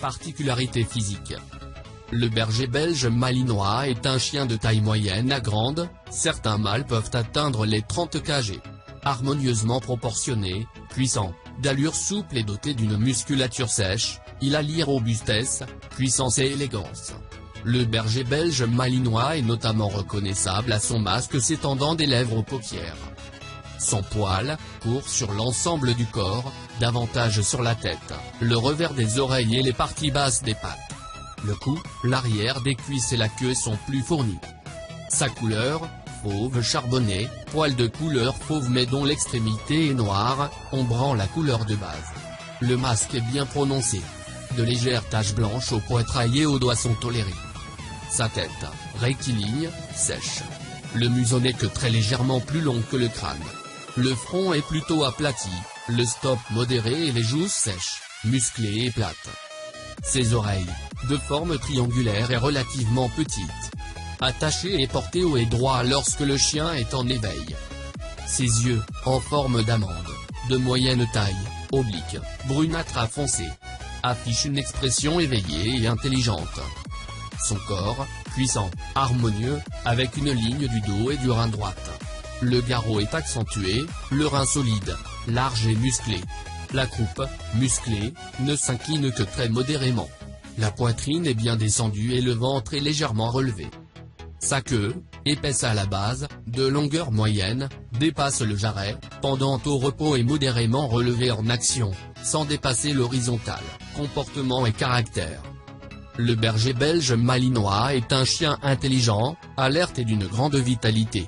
Particularité physique. Le berger belge malinois est un chien de taille moyenne à grande, certains mâles peuvent atteindre les 30 kg. Harmonieusement proportionné, puissant, d'allure souple et doté d'une musculature sèche, il allie robustesse, puissance et élégance. Le berger belge malinois est notamment reconnaissable à son masque s'étendant des lèvres aux paupières. Son poil, court sur l'ensemble du corps, davantage sur la tête, le revers des oreilles et les parties basses des pattes. Le cou, l'arrière des cuisses et la queue sont plus fournis. Sa couleur, fauve charbonné, poil de couleur fauve mais dont l'extrémité est noire, ombrant la couleur de base. Le masque est bien prononcé. De légères taches blanches au poitrail et aux doigts sont tolérées. Sa tête, rectiligne, sèche. Le museau n'est que très légèrement plus long que le crâne. Le front est plutôt aplati, le stop modéré et les joues sèches, musclées et plates. Ses oreilles, de forme triangulaire et relativement petites. Attachées et portées haut et droit lorsque le chien est en éveil. Ses yeux, en forme d'amande, de moyenne taille, oblique, brunâtre à foncé, affichent une expression éveillée et intelligente. Son corps, puissant, harmonieux, avec une ligne du dos et du rein droite. Le garrot est accentué, le rein solide, large et musclé. La croupe, musclée, ne s'incline que très modérément. La poitrine est bien descendue et le ventre est légèrement relevé. Sa queue, épaisse à la base, de longueur moyenne, dépasse le jarret, pendant au repos et modérément relevée en action, sans dépasser l'horizontale. Comportement et caractère. Le berger belge malinois est un chien intelligent, alerte et d'une grande vitalité.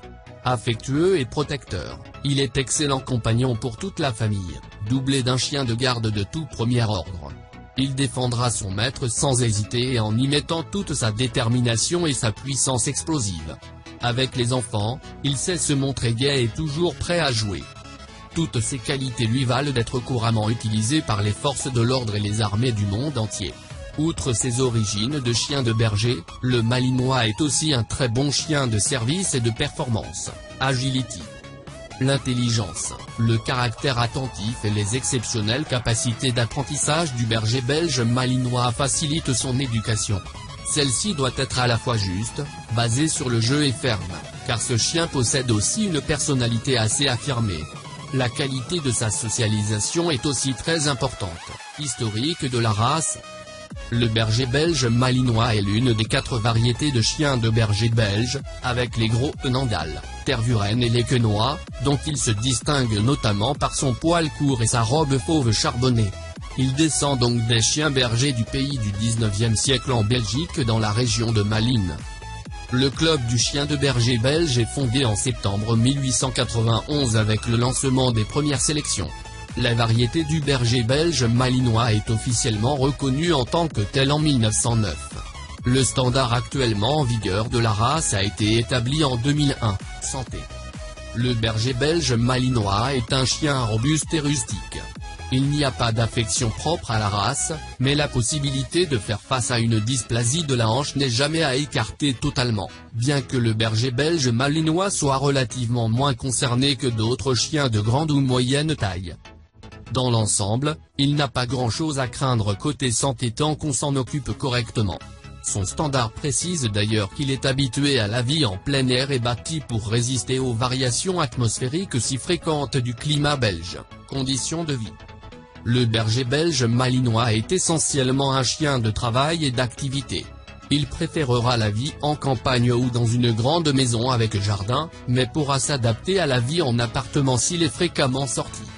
Affectueux et protecteur, il est excellent compagnon pour toute la famille, doublé d'un chien de garde de tout premier ordre. Il défendra son maître sans hésiter et en y mettant toute sa détermination et sa puissance explosive. Avec les enfants, il sait se montrer gai et toujours prêt à jouer. Toutes ces qualités lui valent d'être couramment utilisé par les forces de l'ordre et les armées du monde entier. Outre ses origines de chien de berger, le malinois est aussi un très bon chien de service et de performance. Agility. L'intelligence, le caractère attentif et les exceptionnelles capacités d'apprentissage du berger belge malinois facilitent son éducation. Celle-ci doit être à la fois juste, basée sur le jeu et ferme, car ce chien possède aussi une personnalité assez affirmée. La qualité de sa socialisation est aussi très importante. Historique de la race. Le berger belge malinois est l'une des 4 variétés de chiens de berger belge, avec les gros Nandal, Tervuren et les quenois, dont il se distingue notamment par son poil court et sa robe fauve charbonnée. Il descend donc des chiens bergers du pays du 19e siècle en Belgique dans la région de Malines. Le club du chien de berger belge est fondé en septembre 1891 avec le lancement des premières sélections. La variété du berger belge malinois est officiellement reconnue en tant que telle en 1909. Le standard actuellement en vigueur de la race a été établi en 2001. Santé. Le berger belge malinois est un chien robuste et rustique. Il n'y a pas d'affection propre à la race, mais la possibilité de faire face à une dysplasie de la hanche n'est jamais à écarter totalement, bien que le berger belge malinois soit relativement moins concerné que d'autres chiens de grande ou moyenne taille. Dans l'ensemble, il n'a pas grand-chose à craindre côté santé tant qu'on s'en occupe correctement. Son standard précise d'ailleurs qu'il est habitué à la vie en plein air et bâti pour résister aux variations atmosphériques si fréquentes du climat belge. Conditions de vie. Le berger belge malinois est essentiellement un chien de travail et d'activité. Il préférera la vie en campagne ou dans une grande maison avec jardin, mais pourra s'adapter à la vie en appartement s'il est fréquemment sorti.